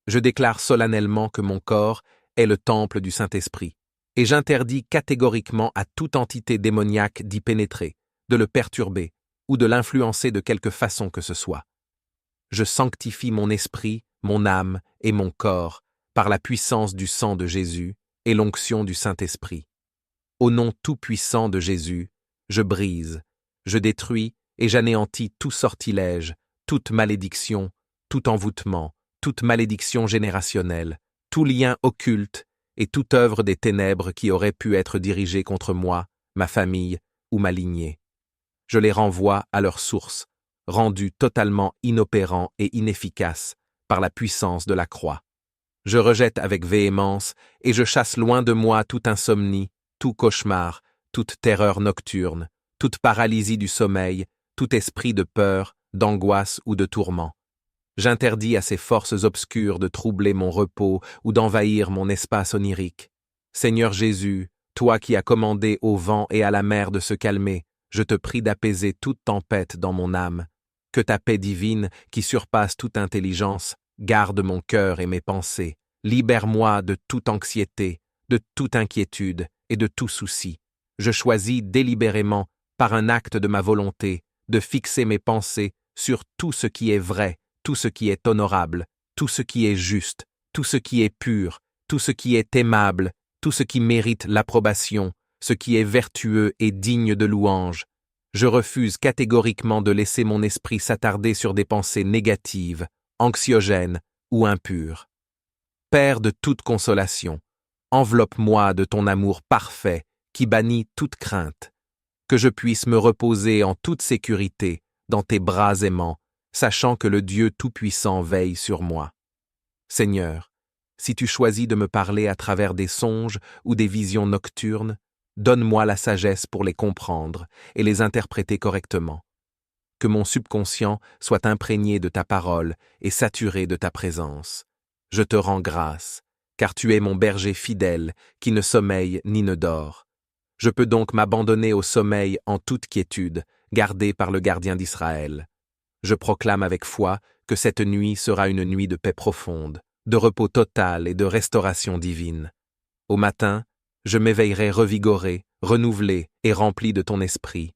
Je déclare solennellement que mon corps est le temple du Saint-Esprit, et j'interdis catégoriquement à toute entité démoniaque d'y pénétrer, de le perturber ou de l'influencer de quelque façon que ce soit. Je sanctifie mon esprit, mon âme et mon corps par la puissance du sang de Jésus et l'onction du Saint-Esprit. Au nom tout-puissant de Jésus, je brise, je détruis et j'anéantis tout sortilège, toute malédiction, tout envoûtement, toute malédiction générationnelle, tout lien occulte et toute œuvre des ténèbres qui aurait pu être dirigée contre moi, ma famille ou ma lignée. Je les renvoie à leur source, rendus totalement inopérants et inefficaces par la puissance de la croix. Je rejette avec véhémence et je chasse loin de moi toute insomnie, tout cauchemar, toute terreur nocturne, toute paralysie du sommeil, tout esprit de peur, d'angoisse ou de tourment. J'interdis à ces forces obscures de troubler mon repos ou d'envahir mon espace onirique. Seigneur Jésus, toi qui as commandé au vent et à la mer de se calmer, je te prie d'apaiser toute tempête dans mon âme. Que ta paix divine, qui surpasse toute intelligence, garde mon cœur et mes pensées. Libère-moi de toute anxiété, de toute inquiétude et de tout souci. Je choisis délibérément, par un acte de ma volonté, de fixer mes pensées sur tout ce qui est vrai, tout ce qui est honorable, tout ce qui est juste, tout ce qui est pur, tout ce qui est aimable, tout ce qui mérite l'approbation, ce qui est vertueux et digne de louange. Je refuse catégoriquement de laisser mon esprit s'attarder sur des pensées négatives, anxiogènes ou impures. Père de toute consolation, enveloppe-moi de ton amour parfait qui bannit toute crainte, que je puisse me reposer en toute sécurité dans tes bras aimants, sachant que le Dieu Tout-Puissant veille sur moi. Seigneur, si tu choisis de me parler à travers des songes ou des visions nocturnes, donne-moi la sagesse pour les comprendre et les interpréter correctement. Que mon subconscient soit imprégné de ta parole et saturé de ta présence. Je te rends grâce, car tu es mon berger fidèle qui ne sommeille ni ne dort. Je peux donc m'abandonner au sommeil en toute quiétude, gardé par le gardien d'Israël. Je proclame avec foi que cette nuit sera une nuit de paix profonde, de repos total et de restauration divine. Au matin, je m'éveillerai revigoré, renouvelé et rempli de ton esprit,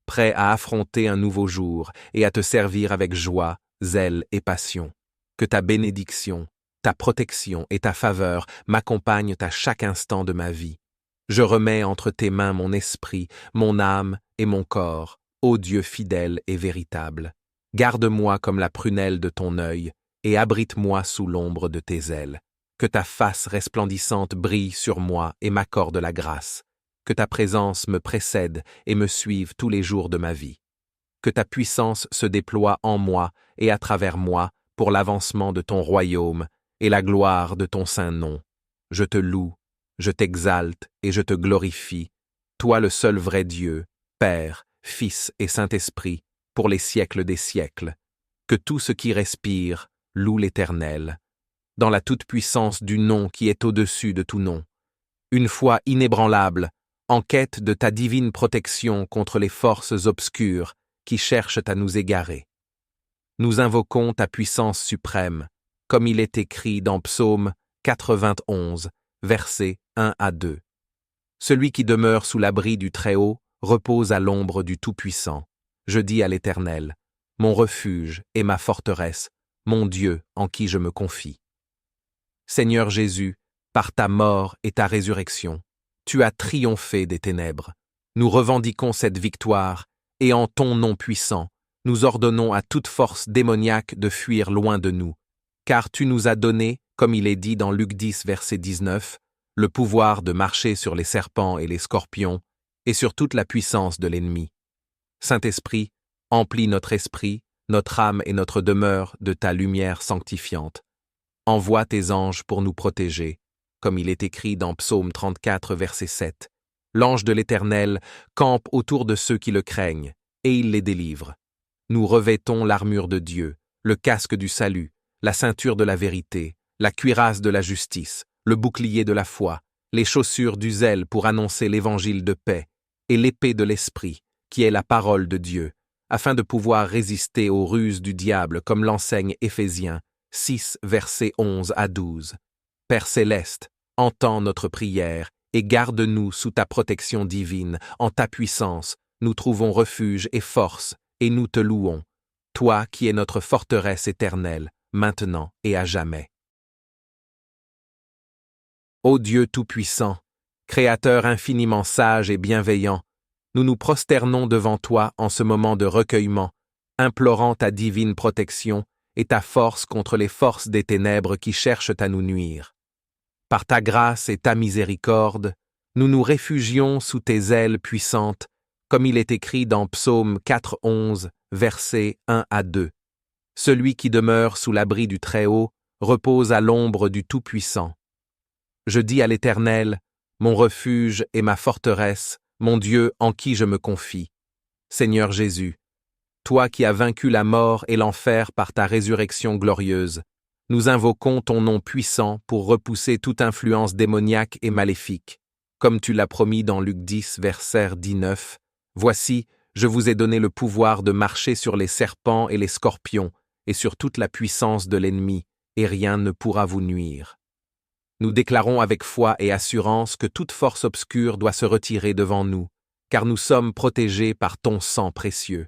prêt à affronter un nouveau jour et à te servir avec joie, zèle et passion. Que ta bénédiction, ta protection et ta faveur m'accompagnent à chaque instant de ma vie. Je remets entre tes mains mon esprit, mon âme et mon corps, ô Dieu fidèle et véritable. Garde-moi comme la prunelle de ton œil et abrite-moi sous l'ombre de tes ailes. Que ta face resplendissante brille sur moi et m'accorde la grâce. Que ta présence me précède et me suive tous les jours de ma vie. Que ta puissance se déploie en moi et à travers moi pour l'avancement de ton royaume et la gloire de ton saint nom. Je te loue, je t'exalte et je te glorifie, toi le seul vrai Dieu, Père, Fils et Saint-Esprit, pour les siècles des siècles. Que tout ce qui respire loue l'Éternel, dans la toute-puissance du nom qui est au-dessus de tout nom. Une foi inébranlable, en quête de ta divine protection contre les forces obscures qui cherchent à nous égarer. Nous invoquons ta puissance suprême, comme il est écrit dans Psaume 91, versets 1 à 2. Celui qui demeure sous l'abri du Très-Haut repose à l'ombre du Tout-Puissant. Je dis à l'Éternel, mon refuge et ma forteresse, mon Dieu en qui je me confie. Seigneur Jésus, par ta mort et ta résurrection, tu as triomphé des ténèbres. Nous revendiquons cette victoire, et en ton nom puissant, nous ordonnons à toute force démoniaque de fuir loin de nous, car tu nous as donné, comme il est dit dans Luc 10, verset 19, le pouvoir de marcher sur les serpents et les scorpions, et sur toute la puissance de l'ennemi. Saint-Esprit, emplis notre esprit, notre âme et notre demeure de ta lumière sanctifiante. Envoie tes anges pour nous protéger, comme il est écrit dans Psaume 34, verset 7. L'ange de l'Éternel campe autour de ceux qui le craignent, et il les délivre. Nous revêtons l'armure de Dieu, le casque du salut, la ceinture de la vérité, la cuirasse de la justice, le bouclier de la foi, les chaussures du zèle pour annoncer l'évangile de paix, et l'épée de l'esprit, qui est la parole de Dieu, afin de pouvoir résister aux ruses du diable comme l'enseigne Éphésiens, 6, versets 11 à 12. Père céleste, entends notre prière et garde-nous sous ta protection divine. En ta puissance, nous trouvons refuge et force, et nous te louons, toi qui es notre forteresse éternelle, maintenant et à jamais. Ô Dieu Tout-Puissant, Créateur infiniment sage et bienveillant, nous nous prosternons devant toi en ce moment de recueillement, implorant ta divine protection et ta force contre les forces des ténèbres qui cherchent à nous nuire. Par ta grâce et ta miséricorde, nous nous réfugions sous tes ailes puissantes, comme il est écrit dans Psaume 4:11, versets 1 à 2. Celui qui demeure sous l'abri du Très-Haut repose à l'ombre du Tout-Puissant. Je dis à l'Éternel, mon refuge et ma forteresse, mon Dieu en qui je me confie. Seigneur Jésus, toi qui as vaincu la mort et l'enfer par ta résurrection glorieuse, nous invoquons ton nom puissant pour repousser toute influence démoniaque et maléfique. Comme tu l'as promis dans Luc 10, verset 19, « Voici, je vous ai donné le pouvoir de marcher sur les serpents et les scorpions, et sur toute la puissance de l'ennemi, et rien ne pourra vous nuire. » Nous déclarons avec foi et assurance que toute force obscure doit se retirer devant nous, car nous sommes protégés par ton sang précieux.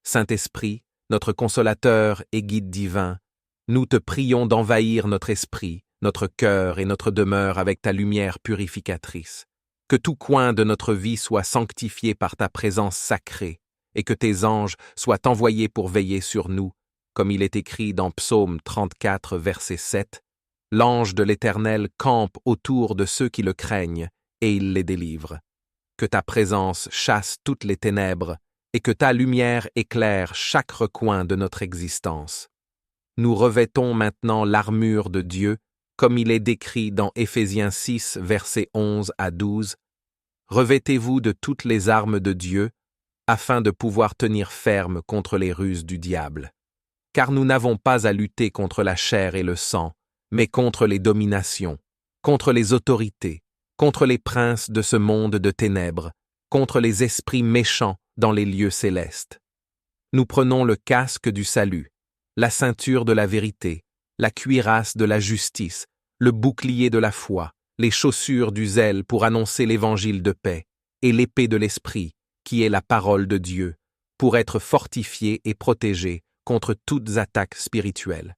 Saint-Esprit, notre consolateur et guide divin, nous te prions d'envahir notre esprit, notre cœur et notre demeure avec ta lumière purificatrice. Que tout coin de notre vie soit sanctifié par ta présence sacrée, et que tes anges soient envoyés pour veiller sur nous, comme il est écrit dans Psaume 34, verset 7. L'ange de l'Éternel campe autour de ceux qui le craignent, et il les délivre. Que ta présence chasse toutes les ténèbres, et que ta lumière éclaire chaque recoin de notre existence. Nous revêtons maintenant l'armure de Dieu, comme il est décrit dans Éphésiens 6, versets 11 à 12. Revêtez-vous de toutes les armes de Dieu, afin de pouvoir tenir ferme contre les ruses du diable. Car nous n'avons pas à lutter contre la chair et le sang, mais contre les dominations, contre les autorités, contre les princes de ce monde de ténèbres, contre les esprits méchants dans les lieux célestes. Nous prenons le casque du salut, la ceinture de la vérité, la cuirasse de la justice, le bouclier de la foi, les chaussures du zèle pour annoncer l'évangile de paix, et l'épée de l'esprit, qui est la parole de Dieu, pour être fortifiés et protégés contre toutes attaques spirituelles.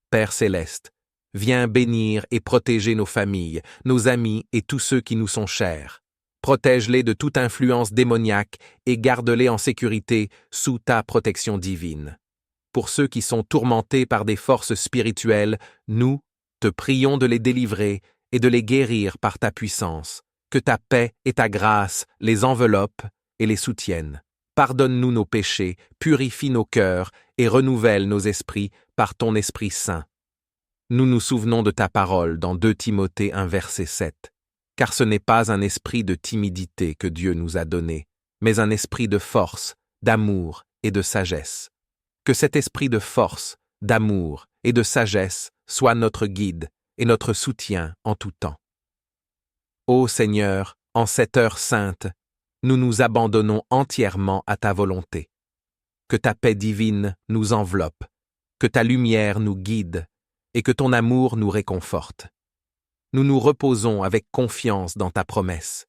Père céleste, viens bénir et protéger nos familles, nos amis et tous ceux qui nous sont chers. Protège-les de toute influence démoniaque et garde-les en sécurité sous ta protection divine. Pour ceux qui sont tourmentés par des forces spirituelles, nous te prions de les délivrer et de les guérir par ta puissance. Que ta paix et ta grâce les enveloppent et les soutiennent. Pardonne-nous nos péchés, purifie nos cœurs et renouvelle nos esprits par ton Esprit Saint. Nous nous souvenons de ta parole dans 2 Timothée 1, verset 7. Car ce n'est pas un esprit de timidité que Dieu nous a donné, mais un esprit de force, d'amour et de sagesse. Que cet esprit de force, d'amour et de sagesse soit notre guide et notre soutien en tout temps. Ô Seigneur, en cette heure sainte, nous nous abandonnons entièrement à ta volonté. Que ta paix divine nous enveloppe, que ta lumière nous guide et que ton amour nous réconforte. Nous nous reposons avec confiance dans ta promesse.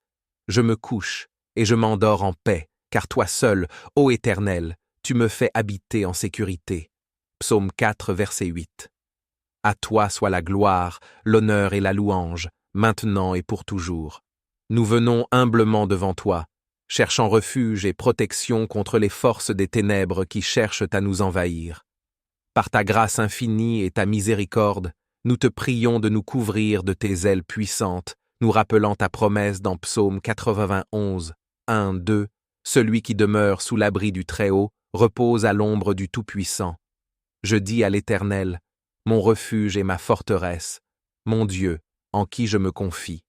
Je me couche et je m'endors en paix, car toi seul, ô Éternel, tu me fais habiter en sécurité. Psaume 4, verset 8. À toi soit la gloire, l'honneur et la louange, maintenant et pour toujours. Nous venons humblement devant toi, cherchant refuge et protection contre les forces des ténèbres qui cherchent à nous envahir. Par ta grâce infinie et ta miséricorde, nous te prions de nous couvrir de tes ailes puissantes, nous rappelant ta promesse dans Psaume 91, 1, 2, « Celui qui demeure sous l'abri du Très-Haut repose à l'ombre du Tout-Puissant. Je dis à l'Éternel, mon refuge et ma forteresse, mon Dieu, en qui je me confie.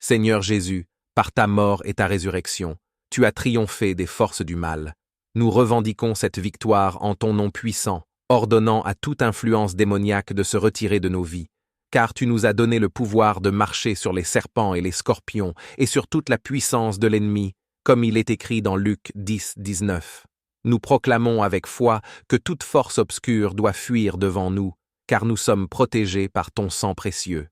Seigneur Jésus, par ta mort et ta résurrection, tu as triomphé des forces du mal. Nous revendiquons cette victoire en ton nom puissant, ordonnant à toute influence démoniaque de se retirer de nos vies, car tu nous as donné le pouvoir de marcher sur les serpents et les scorpions et sur toute la puissance de l'ennemi, comme il est écrit dans Luc 10, 19. Nous proclamons avec foi que toute force obscure doit fuir devant nous, car nous sommes protégés par ton sang précieux.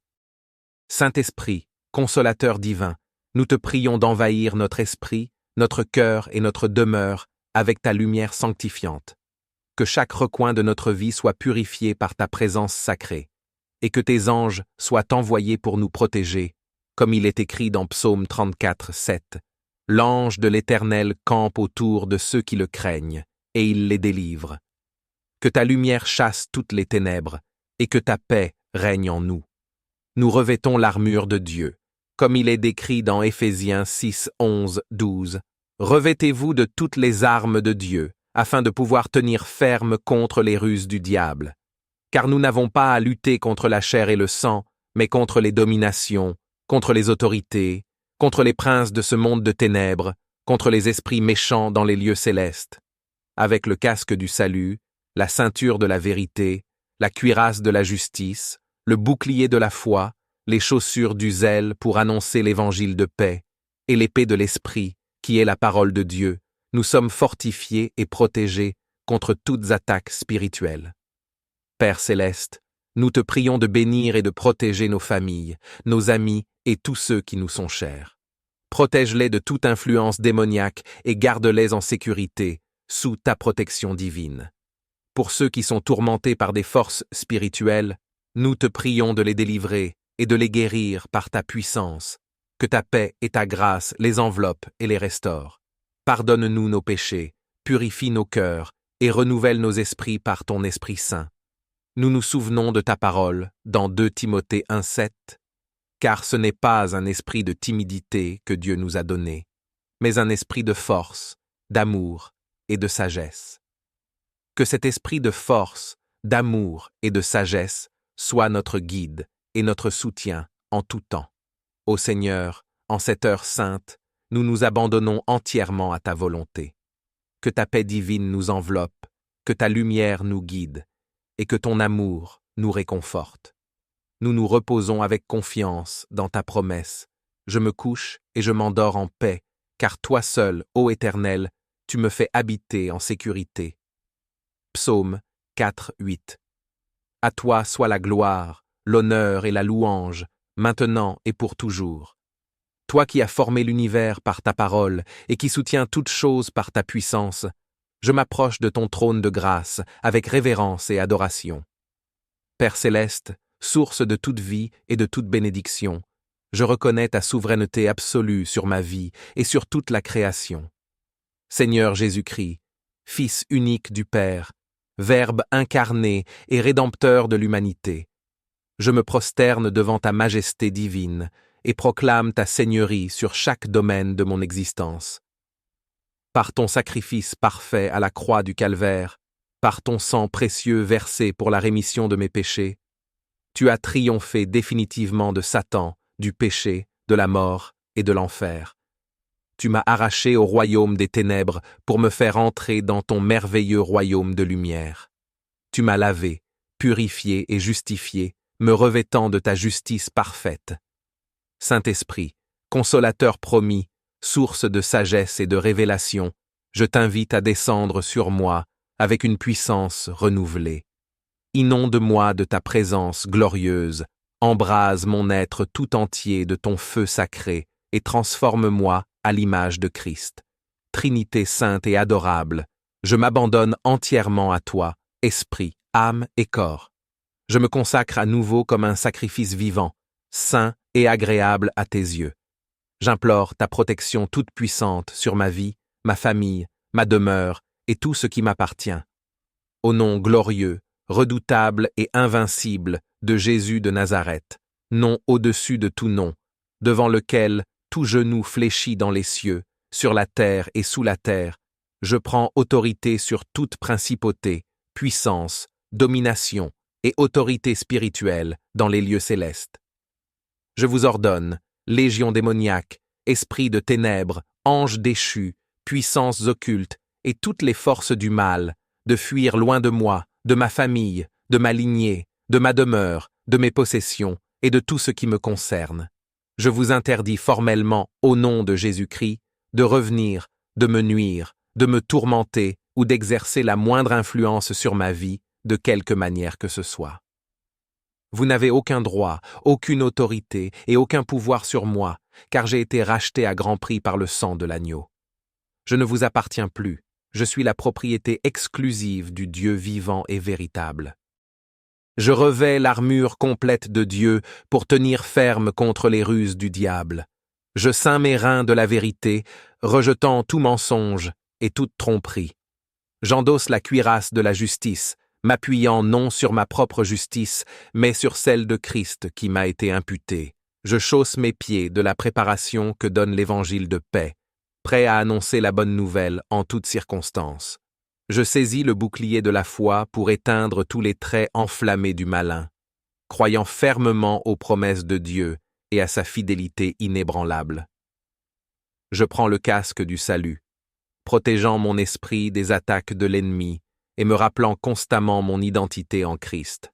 Saint-Esprit, consolateur divin, nous te prions d'envahir notre esprit, notre cœur et notre demeure avec ta lumière sanctifiante. Que chaque recoin de notre vie soit purifié par ta présence sacrée, et que tes anges soient envoyés pour nous protéger, comme il est écrit dans Psaume 34, 7. L'ange de l'Éternel campe autour de ceux qui le craignent, et il les délivre. Que ta lumière chasse toutes les ténèbres, et que ta paix règne en nous. Nous revêtons l'armure de Dieu, comme il est décrit dans Éphésiens 6, 11, 12. Revêtez-vous de toutes les armes de Dieu, afin de pouvoir tenir ferme contre les ruses du diable. Car nous n'avons pas à lutter contre la chair et le sang, mais contre les dominations, contre les autorités, contre les princes de ce monde de ténèbres, contre les esprits méchants dans les lieux célestes. Avec le casque du salut, la ceinture de la vérité, la cuirasse de la justice, le bouclier de la foi, les chaussures du zèle pour annoncer l'évangile de paix, et l'épée de l'esprit, qui est la parole de Dieu, nous sommes fortifiés et protégés contre toutes attaques spirituelles. Père céleste, nous te prions de bénir et de protéger nos familles, nos amis et tous ceux qui nous sont chers. Protège-les de toute influence démoniaque et garde-les en sécurité, sous ta protection divine. Pour ceux qui sont tourmentés par des forces spirituelles, nous te prions de les délivrer et de les guérir par ta puissance, que ta paix et ta grâce les enveloppent et les restaurent. Pardonne-nous nos péchés, purifie nos cœurs et renouvelle nos esprits par ton Esprit Saint. Nous nous souvenons de ta parole dans 2 Timothée 1,7, car ce n'est pas un esprit de timidité que Dieu nous a donné, mais un esprit de force, d'amour et de sagesse. Que cet esprit de force, d'amour et de sagesse soit notre guide et notre soutien en tout temps. Ô Seigneur, en cette heure sainte, nous nous abandonnons entièrement à ta volonté. Que ta paix divine nous enveloppe, que ta lumière nous guide, et que ton amour nous réconforte. Nous nous reposons avec confiance dans ta promesse. Je me couche et je m'endors en paix, car toi seul, ô Éternel, tu me fais habiter en sécurité. Psaume 4, 8. À toi soit la gloire, l'honneur et la louange, maintenant et pour toujours. Toi qui as formé l'univers par ta parole et qui soutiens toutes choses par ta puissance, je m'approche de ton trône de grâce avec révérence et adoration. Père céleste, source de toute vie et de toute bénédiction, je reconnais ta souveraineté absolue sur ma vie et sur toute la création. Seigneur Jésus-Christ, Fils unique du Père, Verbe incarné et rédempteur de l'humanité, je me prosterne devant ta majesté divine et proclame ta seigneurie sur chaque domaine de mon existence. Par ton sacrifice parfait à la croix du calvaire, par ton sang précieux versé pour la rémission de mes péchés, tu as triomphé définitivement de Satan, du péché, de la mort et de l'enfer. Tu m'as arraché au royaume des ténèbres pour me faire entrer dans ton merveilleux royaume de lumière. Tu m'as lavé, purifié et justifié, me revêtant de ta justice parfaite. Saint-Esprit, consolateur promis, source de sagesse et de révélation, je t'invite à descendre sur moi avec une puissance renouvelée. Inonde-moi de ta présence glorieuse, embrase mon être tout entier de ton feu sacré et transforme-moi à l'image de Christ. Trinité sainte et adorable, je m'abandonne entièrement à toi, esprit, âme et corps. Je me consacre à nouveau comme un sacrifice vivant, saint et agréable à tes yeux. J'implore ta protection toute puissante sur ma vie, ma famille, ma demeure et tout ce qui m'appartient. Au nom glorieux, redoutable et invincible de Jésus de Nazareth, nom au-dessus de tout nom, devant lequel tout genou fléchit dans les cieux, sur la terre et sous la terre, je prends autorité sur toute principauté, puissance, domination et autorité spirituelle dans les lieux célestes. Je vous ordonne, légions démoniaques, esprits de ténèbres, anges déchus, puissances occultes et toutes les forces du mal, de fuir loin de moi, de ma famille, de ma lignée, de ma demeure, de mes possessions et de tout ce qui me concerne. Je vous interdis formellement, au nom de Jésus-Christ, de revenir, de me nuire, de me tourmenter ou d'exercer la moindre influence sur ma vie, de quelque manière que ce soit. Vous n'avez aucun droit, aucune autorité et aucun pouvoir sur moi, car j'ai été racheté à grand prix par le sang de l'agneau. Je ne vous appartiens plus, je suis la propriété exclusive du Dieu vivant et véritable. Je revêts l'armure complète de Dieu pour tenir ferme contre les ruses du diable. Je ceins mes reins de la vérité, rejetant tout mensonge et toute tromperie. J'endosse la cuirasse de la justice, m'appuyant non sur ma propre justice, mais sur celle de Christ qui m'a été imputée. Je chausse mes pieds de la préparation que donne l'évangile de paix, prêt à annoncer la bonne nouvelle en toutes circonstances. Je saisis le bouclier de la foi pour éteindre tous les traits enflammés du malin, croyant fermement aux promesses de Dieu et à sa fidélité inébranlable. Je prends le casque du salut, protégeant mon esprit des attaques de l'ennemi et me rappelant constamment mon identité en Christ.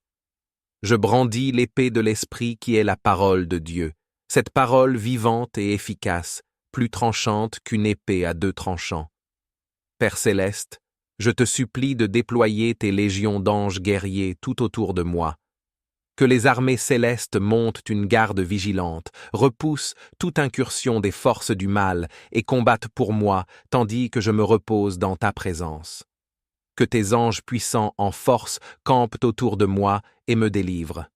Je brandis l'épée de l'esprit qui est la parole de Dieu, cette parole vivante et efficace, plus tranchante qu'une épée à deux tranchants. Père céleste, je te supplie de déployer tes légions d'anges guerriers tout autour de moi. Que les armées célestes montent une garde vigilante, repoussent toute incursion des forces du mal et combattent pour moi, tandis que je me repose dans ta présence. Que tes anges puissants en force campent autour de moi et me délivrent.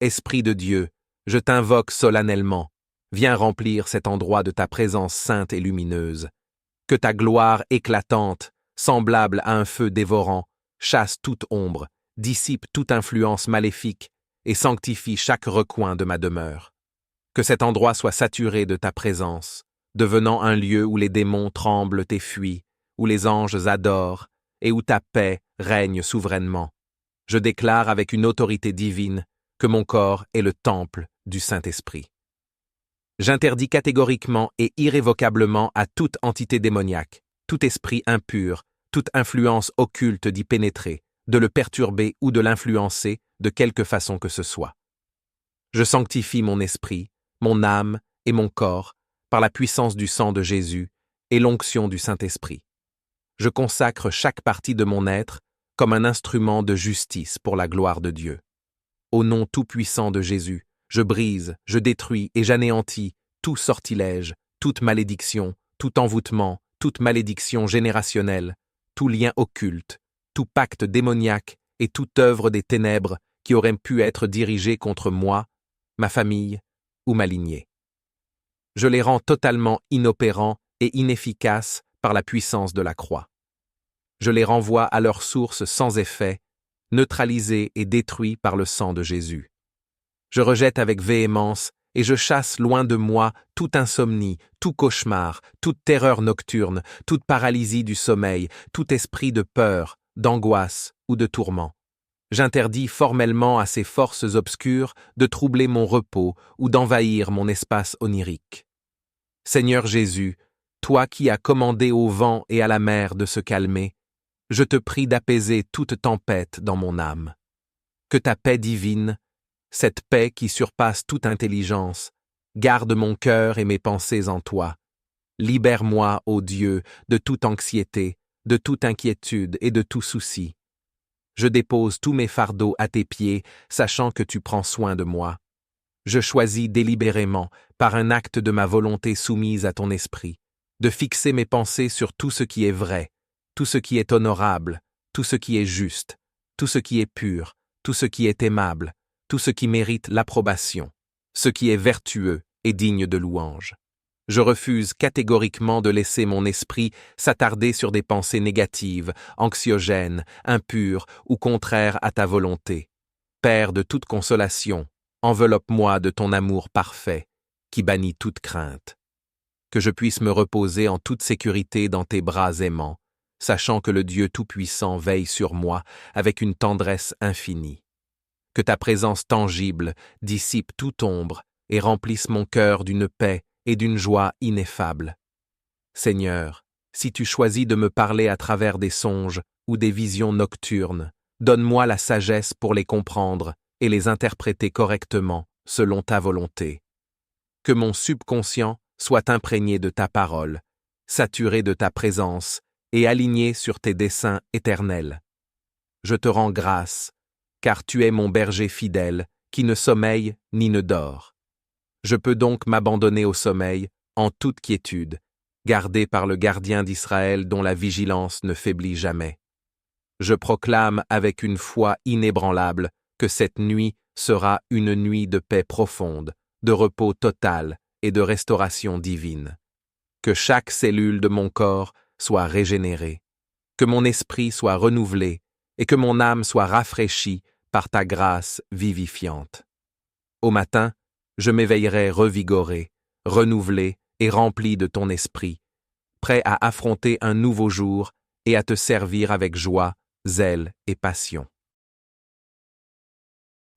Esprit de Dieu, je t'invoque solennellement. Viens remplir cet endroit de ta présence sainte et lumineuse. Que ta gloire éclatante, semblable à un feu dévorant, chasse toute ombre, dissipe toute influence maléfique et sanctifie chaque recoin de ma demeure. Que cet endroit soit saturé de ta présence, devenant un lieu où les démons tremblent et fuient, où les anges adorent et où ta paix règne souverainement. Je déclare avec une autorité divine que mon corps est le temple du Saint-Esprit. J'interdis catégoriquement et irrévocablement à toute entité démoniaque, tout esprit impur, toute influence occulte d'y pénétrer, de le perturber ou de l'influencer de quelque façon que ce soit. Je sanctifie mon esprit, mon âme et mon corps par la puissance du sang de Jésus et l'onction du Saint-Esprit. Je consacre chaque partie de mon être comme un instrument de justice pour la gloire de Dieu. Au nom tout-puissant de Jésus, je brise, je détruis et j'anéantis tout sortilège, toute malédiction, tout envoûtement, toute malédiction générationnelle, tout lien occulte, tout pacte démoniaque et toute œuvre des ténèbres qui aurait pu être dirigée contre moi, ma famille ou ma lignée. Je les rends totalement inopérants et inefficaces par la puissance de la croix. Je les renvoie à leur source sans effet, neutralisés et détruits par le sang de Jésus. Je rejette avec véhémence et je chasse loin de moi toute insomnie, tout cauchemar, toute terreur nocturne, toute paralysie du sommeil, tout esprit de peur, d'angoisse ou de tourment. J'interdis formellement à ces forces obscures de troubler mon repos ou d'envahir mon espace onirique. Seigneur Jésus, toi qui as commandé au vent et à la mer de se calmer, je te prie d'apaiser toute tempête dans mon âme. Que ta paix divine, cette paix qui surpasse toute intelligence, garde mon cœur et mes pensées en toi. Libère-moi, ô Dieu, de toute anxiété, de toute inquiétude et de tout souci. Je dépose tous mes fardeaux à tes pieds, sachant que tu prends soin de moi. Je choisis délibérément, par un acte de ma volonté soumise à ton esprit, de fixer mes pensées sur tout ce qui est vrai, tout ce qui est honorable, tout ce qui est juste, tout ce qui est pur, tout ce qui est aimable, tout ce qui mérite l'approbation, ce qui est vertueux et digne de louange. Je refuse catégoriquement de laisser mon esprit s'attarder sur des pensées négatives, anxiogènes, impures ou contraires à ta volonté. Père de toute consolation, enveloppe-moi de ton amour parfait, qui bannit toute crainte. Que je puisse me reposer en toute sécurité dans tes bras aimants, sachant que le Dieu Tout-Puissant veille sur moi avec une tendresse infinie. Que ta présence tangible dissipe toute ombre et remplisse mon cœur d'une paix et d'une joie ineffable. Seigneur, si tu choisis de me parler à travers des songes ou des visions nocturnes, donne-moi la sagesse pour les comprendre et les interpréter correctement selon ta volonté. Que mon subconscient soit imprégné de ta parole, saturé de ta présence et aligné sur tes desseins éternels. Je te rends grâce, car tu es mon berger fidèle qui ne sommeille ni ne dort. Je peux donc m'abandonner au sommeil, en toute quiétude, gardé par le gardien d'Israël dont la vigilance ne faiblit jamais. Je proclame avec une foi inébranlable que cette nuit sera une nuit de paix profonde, de repos total et de restauration divine. Que chaque cellule de mon corps soit régénérée, que mon esprit soit renouvelé et que mon âme soit rafraîchie par ta grâce vivifiante. Au matin, je m'éveillerai revigoré, renouvelé et rempli de ton esprit, prêt à affronter un nouveau jour et à te servir avec joie, zèle et passion.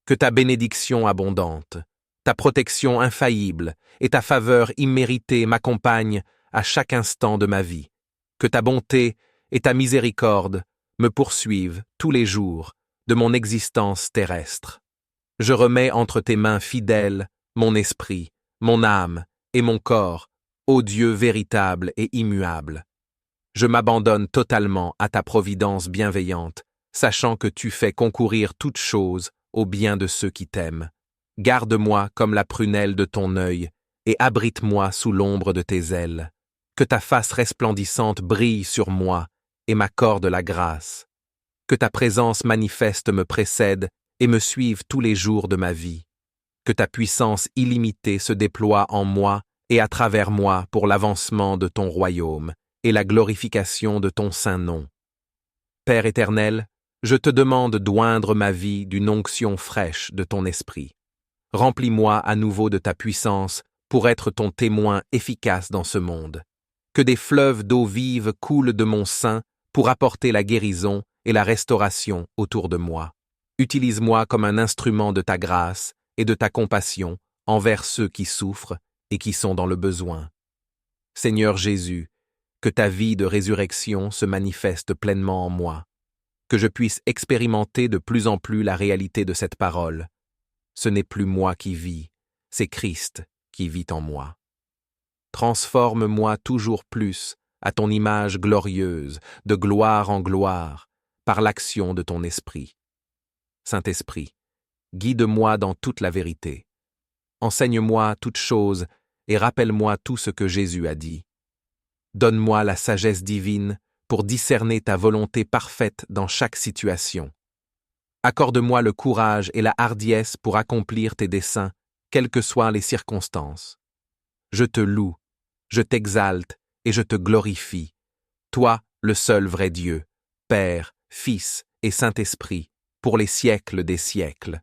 Que ta bénédiction abondante, ta protection infaillible et ta faveur imméritée m'accompagnent à chaque instant de ma vie. Que ta bonté et ta miséricorde me poursuivent tous les jours de mon existence terrestre. Je remets entre tes mains fidèles mon esprit, mon âme et mon corps, ô Dieu véritable et immuable. Je m'abandonne totalement à ta providence bienveillante, sachant que tu fais concourir toutes choses au bien de ceux qui t'aiment. Garde-moi comme la prunelle de ton œil et abrite-moi sous l'ombre de tes ailes. Que ta face resplendissante brille sur moi et m'accorde la grâce. Que ta présence manifeste me précède et me suive tous les jours de ma vie. Que ta puissance illimitée se déploie en moi et à travers moi pour l'avancement de ton royaume et la glorification de ton saint nom. Père éternel, je te demande d'oindre ma vie d'une onction fraîche de ton esprit. Remplis-moi à nouveau de ta puissance pour être ton témoin efficace dans ce monde. Que des fleuves d'eau vive coulent de mon sein pour apporter la guérison et la restauration autour de moi. Utilise-moi comme un instrument de ta grâce et de ta compassion envers ceux qui souffrent et qui sont dans le besoin. Seigneur Jésus, que ta vie de résurrection se manifeste pleinement en moi, que je puisse expérimenter de plus en plus la réalité de cette parole. Ce n'est plus moi qui vis, c'est Christ qui vit en moi. Transforme-moi toujours plus à ton image glorieuse, de gloire en gloire, par l'action de ton esprit. Saint-Esprit, guide-moi dans toute la vérité. Enseigne-moi toutes choses et rappelle-moi tout ce que Jésus a dit. Donne-moi la sagesse divine pour discerner ta volonté parfaite dans chaque situation. Accorde-moi le courage et la hardiesse pour accomplir tes desseins, quelles que soient les circonstances. Je te loue, je t'exalte et je te glorifie, toi, le seul vrai Dieu, Père, Fils et Saint-Esprit, pour les siècles des siècles.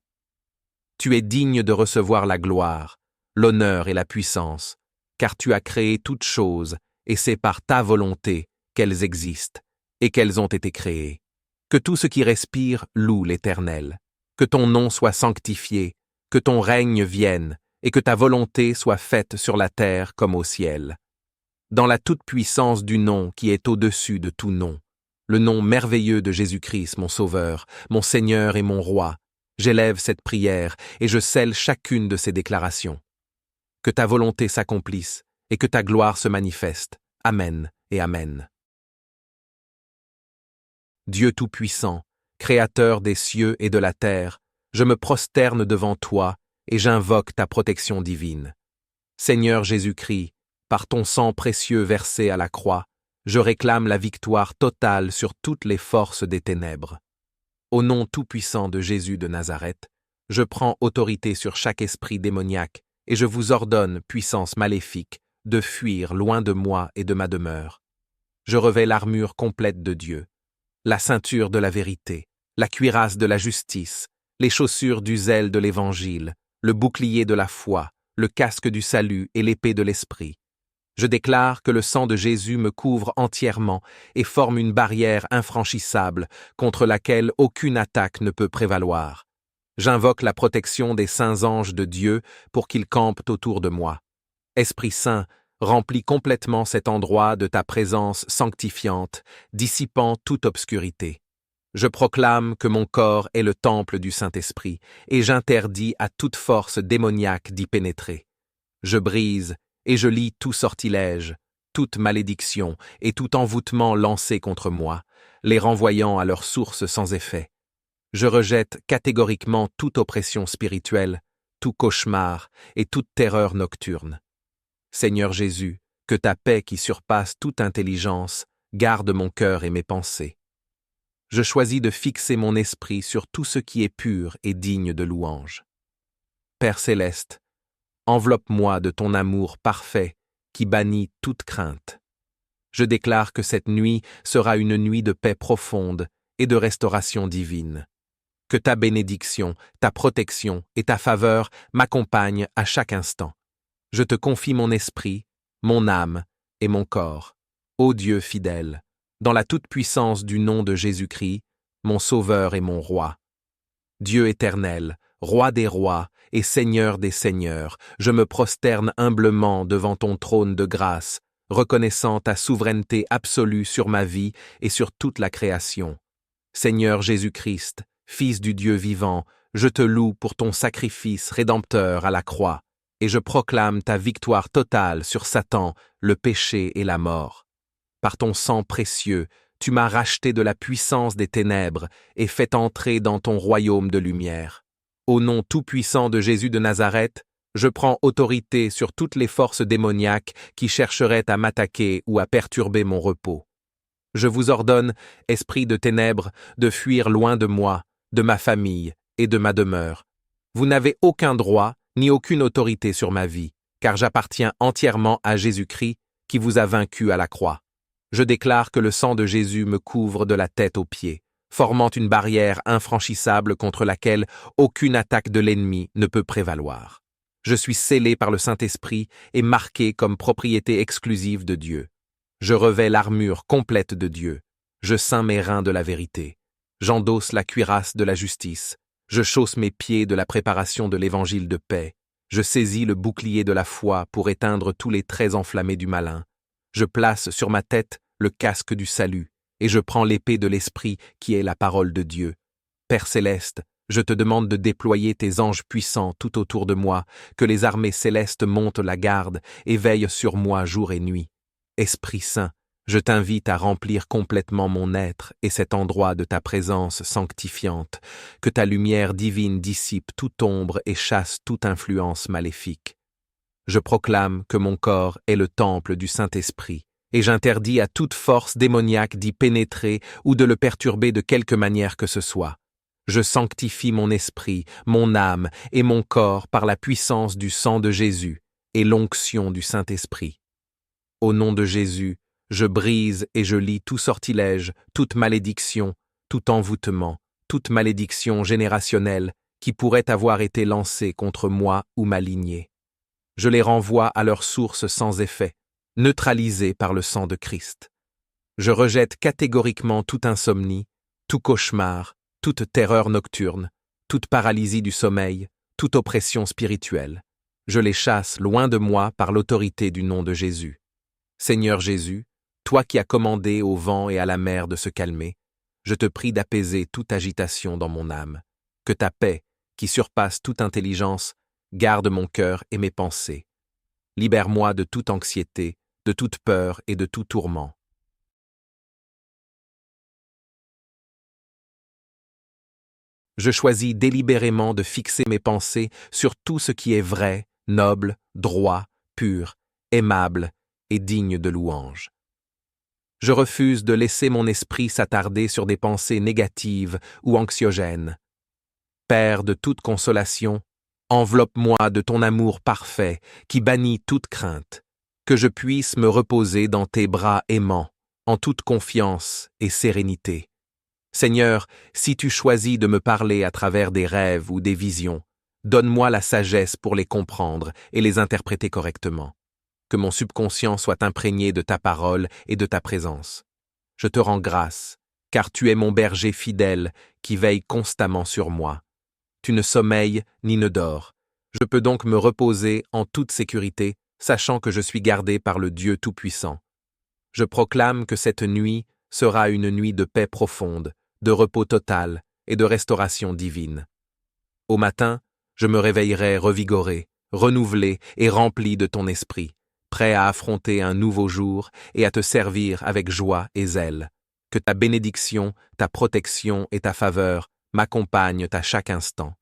Tu es digne de recevoir la gloire, l'honneur et la puissance, car tu as créé toutes choses et c'est par ta volonté qu'elles existent et qu'elles ont été créées. Que tout ce qui respire loue l'Éternel, que ton nom soit sanctifié, que ton règne vienne et que ta volonté soit faite sur la terre comme au ciel. Dans la toute-puissance du nom qui est au-dessus de tout nom, le nom merveilleux de Jésus-Christ, mon Sauveur, mon Seigneur et mon Roi, j'élève cette prière et je scelle chacune de ces déclarations. Que ta volonté s'accomplisse et que ta gloire se manifeste. Amen et Amen. Dieu Tout-Puissant, Créateur des cieux et de la terre, je me prosterne devant toi et j'invoque ta protection divine. Seigneur Jésus-Christ, par ton sang précieux versé à la croix, je réclame la victoire totale sur toutes les forces des ténèbres. Au nom tout-puissant de Jésus de Nazareth, je prends autorité sur chaque esprit démoniaque et je vous ordonne, puissance maléfique, de fuir loin de moi et de ma demeure. Je revêts l'armure complète de Dieu, la ceinture de la vérité, la cuirasse de la justice, les chaussures du zèle de l'Évangile, le bouclier de la foi, le casque du salut et l'épée de l'Esprit. Je déclare que le sang de Jésus me couvre entièrement et forme une barrière infranchissable contre laquelle aucune attaque ne peut prévaloir. J'invoque la protection des saints anges de Dieu pour qu'ils campent autour de moi. Esprit Saint, remplis complètement cet endroit de ta présence sanctifiante, dissipant toute obscurité. Je proclame que mon corps est le temple du Saint-Esprit et j'interdis à toute force démoniaque d'y pénétrer. Je brise et je lie tout sortilège, toute malédiction et tout envoûtement lancé contre moi, les renvoyant à leur source sans effet. Je rejette catégoriquement toute oppression spirituelle, tout cauchemar et toute terreur nocturne. Seigneur Jésus, que ta paix qui surpasse toute intelligence garde mon cœur et mes pensées. Je choisis de fixer mon esprit sur tout ce qui est pur et digne de louange. Père céleste, enveloppe-moi de ton amour parfait qui bannit toute crainte. Je déclare que cette nuit sera une nuit de paix profonde et de restauration divine. Que ta bénédiction, ta protection et ta faveur m'accompagnent à chaque instant. Je te confie mon esprit, mon âme et mon corps, ô Dieu fidèle, dans la toute-puissance du nom de Jésus-Christ, mon Sauveur et mon Roi. Dieu éternel, Roi des rois et Seigneur des seigneurs, je me prosterne humblement devant ton trône de grâce, reconnaissant ta souveraineté absolue sur ma vie et sur toute la création. Seigneur Jésus-Christ, Fils du Dieu vivant, je te loue pour ton sacrifice rédempteur à la croix, et je proclame ta victoire totale sur Satan, le péché et la mort. Par ton sang précieux, tu m'as racheté de la puissance des ténèbres et fait entrer dans ton royaume de lumière. Au nom tout-puissant de Jésus de Nazareth, je prends autorité sur toutes les forces démoniaques qui chercheraient à m'attaquer ou à perturber mon repos. Je vous ordonne, esprit de ténèbres, de fuir loin de moi, de ma famille et de ma demeure. Vous n'avez aucun droit ni aucune autorité sur ma vie, car j'appartiens entièrement à Jésus-Christ qui vous a vaincu à la croix. Je déclare que le sang de Jésus me couvre de la tête aux pieds, formant une barrière infranchissable contre laquelle aucune attaque de l'ennemi ne peut prévaloir. Je suis scellé par le Saint-Esprit et marqué comme propriété exclusive de Dieu. Je revêts l'armure complète de Dieu. Je ceins mes reins de la vérité. J'endosse la cuirasse de la justice. Je chausse mes pieds de la préparation de l'évangile de paix. Je saisis le bouclier de la foi pour éteindre tous les traits enflammés du malin. Je place sur ma tête le casque du salut, et je prends l'épée de l'Esprit qui est la parole de Dieu. Père céleste, je te demande de déployer tes anges puissants tout autour de moi, que les armées célestes montent la garde et veillent sur moi jour et nuit. Esprit Saint, je t'invite à remplir complètement mon être et cet endroit de ta présence sanctifiante, que ta lumière divine dissipe toute ombre et chasse toute influence maléfique. Je proclame que mon corps est le temple du Saint-Esprit, et j'interdis à toute force démoniaque d'y pénétrer ou de le perturber de quelque manière que ce soit. Je sanctifie mon esprit, mon âme et mon corps par la puissance du sang de Jésus et l'onction du Saint-Esprit. Au nom de Jésus, je brise et je lis tout sortilège, toute malédiction, tout envoûtement, toute malédiction générationnelle qui pourrait avoir été lancée contre moi ou ma lignée. Je les renvoie à leur source sans effet, neutralisés par le sang de Christ. Je rejette catégoriquement toute insomnie, tout cauchemar, toute terreur nocturne, toute paralysie du sommeil, toute oppression spirituelle. Je les chasse loin de moi par l'autorité du nom de Jésus. Seigneur Jésus, toi qui as commandé au vent et à la mer de se calmer, je te prie d'apaiser toute agitation dans mon âme. Que ta paix, qui surpasse toute intelligence, garde mon cœur et mes pensées. Libère-moi de toute anxiété, de toute peur et de tout tourment. Je choisis délibérément de fixer mes pensées sur tout ce qui est vrai, noble, droit, pur, aimable et digne de louange. Je refuse de laisser mon esprit s'attarder sur des pensées négatives ou anxiogènes. Père de toute consolation, enveloppe-moi de ton amour parfait qui bannit toute crainte, que je puisse me reposer dans tes bras aimants, en toute confiance et sérénité. Seigneur, si tu choisis de me parler à travers des rêves ou des visions, donne-moi la sagesse pour les comprendre et les interpréter correctement. Que mon subconscient soit imprégné de ta parole et de ta présence. Je te rends grâce, car tu es mon berger fidèle qui veille constamment sur moi. Tu ne sommeilles ni ne dors. Je peux donc me reposer en toute sécurité, sachant que je suis gardé par le Dieu Tout-Puissant. Je proclame que cette nuit sera une nuit de paix profonde, de repos total et de restauration divine. Au matin, je me réveillerai revigoré, renouvelé et rempli de ton esprit, prêt à affronter un nouveau jour et à te servir avec joie et zèle. Que ta bénédiction, ta protection et ta faveur m'accompagnent à chaque instant.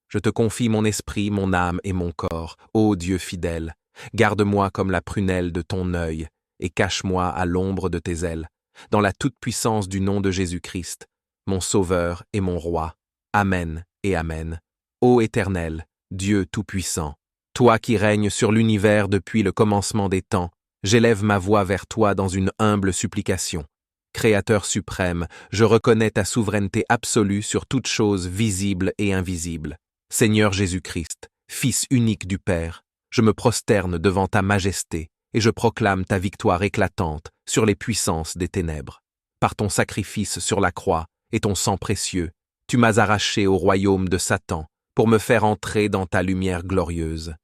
Je te confie mon esprit, mon âme et mon corps, ô Dieu fidèle. Garde-moi comme la prunelle de ton œil, et cache-moi à l'ombre de tes ailes, dans la toute-puissance du nom de Jésus-Christ, mon Sauveur et mon Roi. Amen et Amen. Ô Éternel, Dieu Tout-Puissant, toi qui règnes sur l'univers depuis le commencement des temps, j'élève ma voix vers toi dans une humble supplication. Créateur suprême, je reconnais ta souveraineté absolue sur toutes choses visibles et invisibles. Seigneur Jésus-Christ, Fils unique du Père, je me prosterne devant ta majesté et je proclame ta victoire éclatante sur les puissances des ténèbres. Par ton sacrifice sur la croix et ton sang précieux, tu m'as arraché au royaume de Satan pour me faire entrer dans ta lumière glorieuse.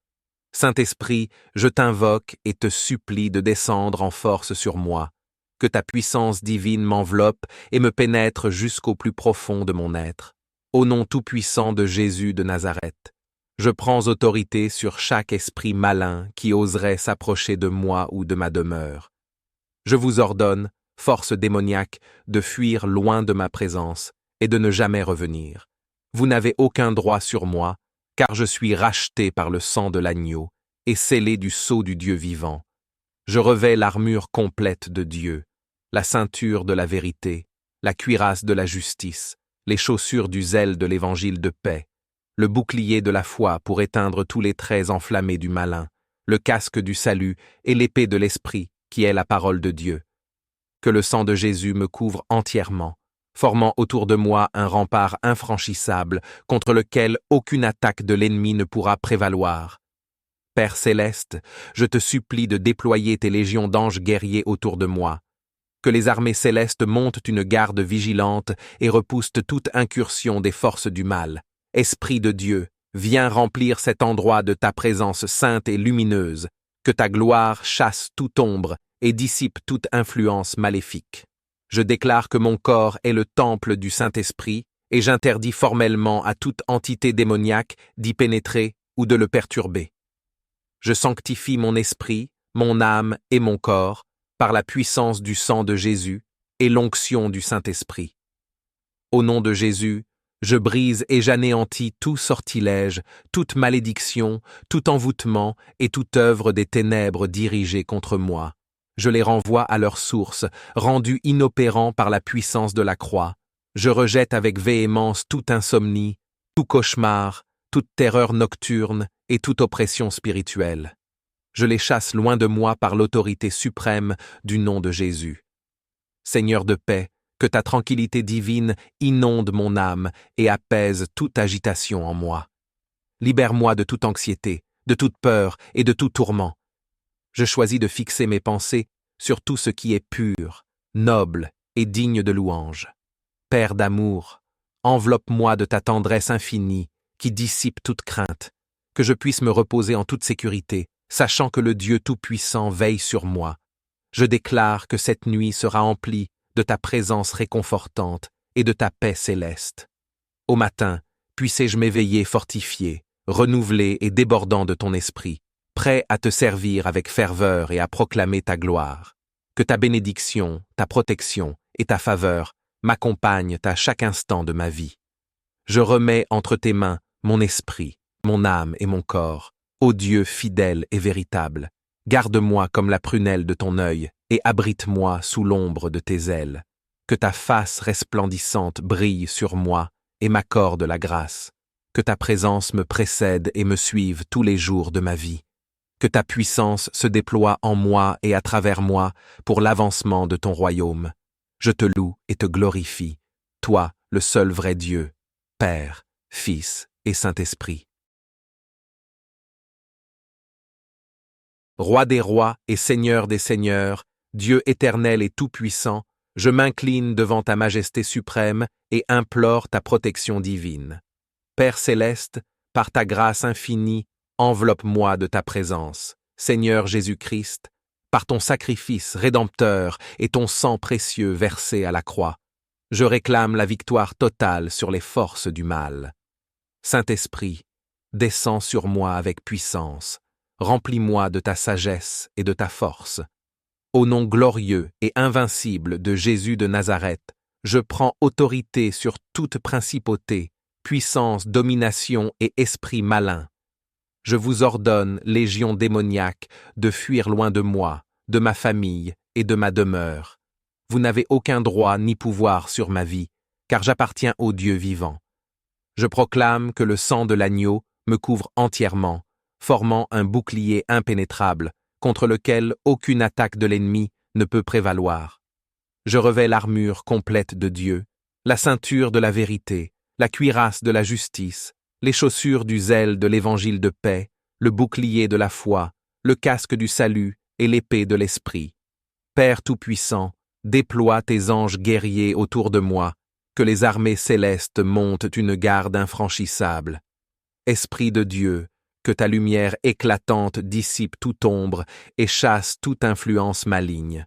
Saint-Esprit, je t'invoque et te supplie de descendre en force sur moi, que ta puissance divine m'enveloppe et me pénètre jusqu'au plus profond de mon être. Au nom tout-puissant de Jésus de Nazareth, je prends autorité sur chaque esprit malin qui oserait s'approcher de moi ou de ma demeure. Je vous ordonne, force démoniaque, de fuir loin de ma présence et de ne jamais revenir. Vous n'avez aucun droit sur moi, car je suis racheté par le sang de l'agneau et scellé du sceau du Dieu vivant. Je revêts l'armure complète de Dieu, la ceinture de la vérité, la cuirasse de la justice, les chaussures du zèle de l'évangile de paix, le bouclier de la foi pour éteindre tous les traits enflammés du malin, le casque du salut et l'épée de l'esprit qui est la parole de Dieu. Que le sang de Jésus me couvre entièrement, formant autour de moi un rempart infranchissable contre lequel aucune attaque de l'ennemi ne pourra prévaloir. Père céleste, je te supplie de déployer tes légions d'anges guerriers autour de moi, que les armées célestes montent une garde vigilante et repoussent toute incursion des forces du mal. Esprit de Dieu, viens remplir cet endroit de ta présence sainte et lumineuse, que ta gloire chasse toute ombre et dissipe toute influence maléfique. Je déclare que mon corps est le temple du Saint-Esprit et j'interdis formellement à toute entité démoniaque d'y pénétrer ou de le perturber. Je sanctifie mon esprit, mon âme et mon corps par la puissance du sang de Jésus et l'onction du Saint-Esprit. Au nom de Jésus, je brise et j'anéantis tout sortilège, toute malédiction, tout envoûtement et toute œuvre des ténèbres dirigées contre moi. Je les renvoie à leur source, rendus inopérants par la puissance de la croix. Je rejette avec véhémence toute insomnie, tout cauchemar, toute terreur nocturne et toute oppression spirituelle. Je les chasse loin de moi par l'autorité suprême du nom de Jésus. Seigneur de paix, que ta tranquillité divine inonde mon âme et apaise toute agitation en moi. Libère-moi de toute anxiété, de toute peur et de tout tourment. Je choisis de fixer mes pensées sur tout ce qui est pur, noble et digne de louange. Père d'amour, enveloppe-moi de ta tendresse infinie qui dissipe toute crainte, que je puisse me reposer en toute sécurité, sachant que le Dieu Tout-Puissant veille sur moi. Je déclare que cette nuit sera emplie de ta présence réconfortante et de ta paix céleste. Au matin, puissé-je m'éveiller fortifié, renouvelé et débordant de ton esprit, prêt à te servir avec ferveur et à proclamer ta gloire. Que ta bénédiction, ta protection et ta faveur m'accompagnent à chaque instant de ma vie. Je remets entre tes mains mon esprit, mon âme et mon corps. Ô Dieu fidèle et véritable, garde-moi comme la prunelle de ton œil et abrite-moi sous l'ombre de tes ailes. Que ta face resplendissante brille sur moi et m'accorde la grâce. Que ta présence me précède et me suive tous les jours de ma vie. Que ta puissance se déploie en moi et à travers moi pour l'avancement de ton royaume. Je te loue et te glorifie, toi, le seul vrai Dieu, Père, Fils et Saint-Esprit. Roi des rois et Seigneur des seigneurs, Dieu éternel et tout-puissant, je m'incline devant ta majesté suprême et implore ta protection divine. Père céleste, par ta grâce infinie, enveloppe-moi de ta présence. Seigneur Jésus-Christ, par ton sacrifice rédempteur et ton sang précieux versé à la croix, je réclame la victoire totale sur les forces du mal. Saint-Esprit, descends sur moi avec puissance. Remplis-moi de ta sagesse et de ta force. Au nom glorieux et invincible de Jésus de Nazareth, Je prends autorité sur toute principauté, puissance, domination et esprit malin. Je vous ordonne, légion démoniaque, de fuir loin de moi, de ma famille et de ma demeure. Vous n'avez aucun droit ni pouvoir sur ma vie, car j'appartiens au Dieu vivant. Je proclame que le sang de l'agneau me couvre entièrement, formant un bouclier impénétrable, contre lequel aucune attaque de l'ennemi ne peut prévaloir. Je revêts l'armure complète de Dieu, la ceinture de la vérité, la cuirasse de la justice, les chaussures du zèle de l'évangile de paix, le bouclier de la foi, le casque du salut et l'épée de l'esprit. Père Tout-Puissant, déploie tes anges guerriers autour de moi, que les armées célestes montent une garde infranchissable. Esprit de Dieu, que ta lumière éclatante dissipe toute ombre et chasse toute influence maligne.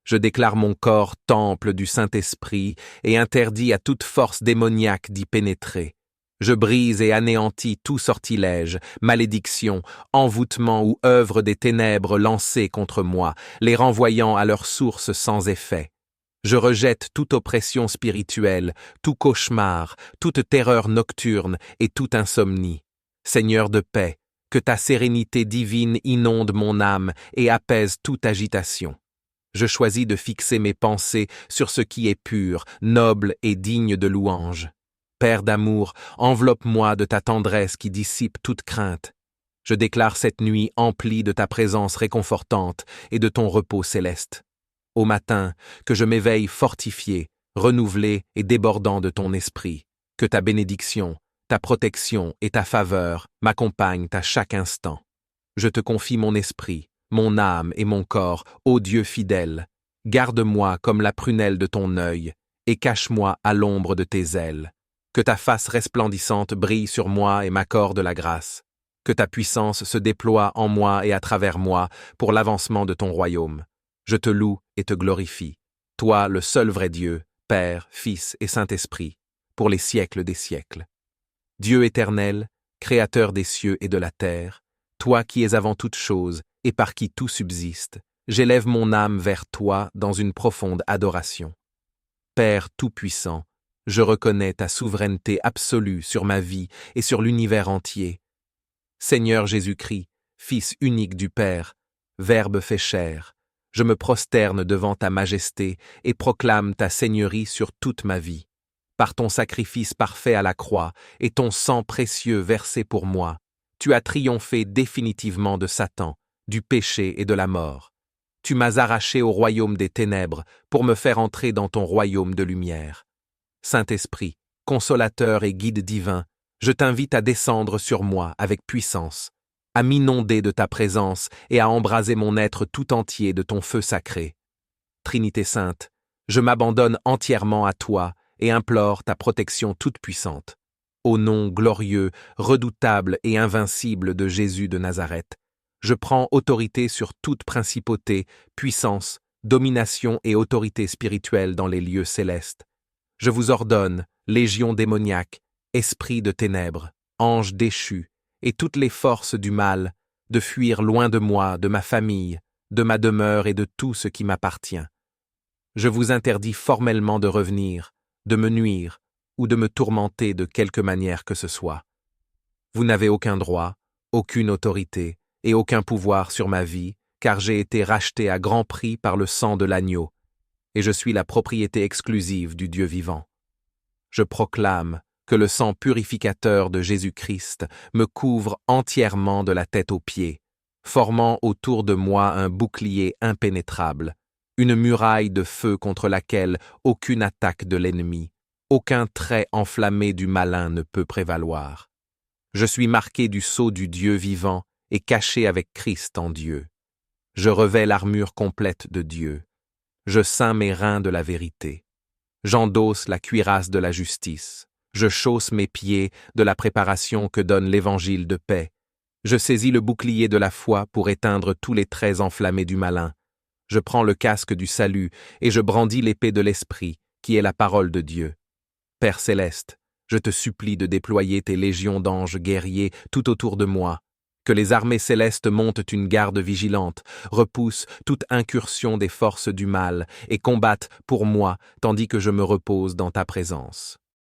Je déclare mon corps temple du Saint-Esprit et interdis à toute force démoniaque d'y pénétrer. Je brise et anéantis tout sortilège, malédiction, envoûtement ou œuvre des ténèbres lancées contre moi, les renvoyant à leur source sans effet. Je rejette toute oppression spirituelle, tout cauchemar, toute terreur nocturne et toute insomnie. Seigneur de paix, que ta sérénité divine inonde mon âme et apaise toute agitation. Je choisis de fixer mes pensées sur ce qui est pur, noble et digne de louange. Père d'amour, enveloppe-moi de ta tendresse qui dissipe toute crainte. Je déclare cette nuit emplie de ta présence réconfortante et de ton repos céleste. Au matin, que je m'éveille fortifié, renouvelé et débordant de ton esprit. Que ta bénédiction, ta protection et ta faveur m'accompagnent à chaque instant. Je te confie mon esprit, mon âme et mon corps, ô Dieu fidèle. Garde-moi comme la prunelle de ton œil, et cache-moi à l'ombre de tes ailes. Que ta face resplendissante brille sur moi et m'accorde la grâce. Que ta puissance se déploie en moi et à travers moi pour l'avancement de ton royaume. Je te loue et te glorifie, toi le seul vrai Dieu, Père, Fils et Saint-Esprit, pour les siècles des siècles. Dieu éternel, Créateur des cieux et de la terre, toi qui es avant toute chose et par qui tout subsiste, j'élève mon âme vers toi dans une profonde adoration. Père tout-puissant, je reconnais ta souveraineté absolue sur ma vie et sur l'univers entier. Seigneur Jésus-Christ, Fils unique du Père, Verbe fait chair, je me prosterne devant ta majesté et proclame ta seigneurie sur toute ma vie. Par ton sacrifice parfait à la croix et ton sang précieux versé pour moi, tu as triomphé définitivement de Satan, du péché et de la mort. Tu m'as arraché au royaume des ténèbres pour me faire entrer dans ton royaume de lumière. Saint-Esprit, consolateur et guide divin, je t'invite à descendre sur moi avec puissance, à m'inonder de ta présence et à embraser mon être tout entier de ton feu sacré. Trinité sainte, je m'abandonne entièrement à toi et implore ta protection toute puissante. Au nom glorieux, redoutable et invincible de Jésus de Nazareth, je prends autorité sur toute principauté, puissance, domination et autorité spirituelle dans les lieux célestes. Je vous ordonne, légion démoniaque, esprit de ténèbres, anges déchus, et toutes les forces du mal, de fuir loin de moi, de ma famille, de ma demeure et de tout ce qui m'appartient. Je vous interdis formellement de revenir, de me nuire ou de me tourmenter de quelque manière que ce soit. Vous n'avez aucun droit, aucune autorité et aucun pouvoir sur ma vie, car j'ai été racheté à grand prix par le sang de l'agneau, et je suis la propriété exclusive du Dieu vivant. Je proclame que le sang purificateur de Jésus-Christ me couvre entièrement de la tête aux pieds, formant autour de moi un bouclier impénétrable, une muraille de feu contre laquelle aucune attaque de l'ennemi, aucun trait enflammé du malin ne peut prévaloir. Je suis marqué du sceau du Dieu vivant et caché avec Christ en Dieu. Je revêts l'armure complète de Dieu. Je ceins mes reins de la vérité. J'endosse la cuirasse de la justice. Je chausse mes pieds de la préparation que donne l'évangile de paix. Je saisis le bouclier de la foi pour éteindre tous les traits enflammés du malin. Je prends le casque du salut et je brandis l'épée de l'esprit, qui est la parole de Dieu. Père céleste, je te supplie de déployer tes légions d'anges guerriers tout autour de moi, Que les armées célestes montent une garde vigilante, repoussent toute incursion des forces du mal et combattent pour moi tandis que je me repose dans ta présence.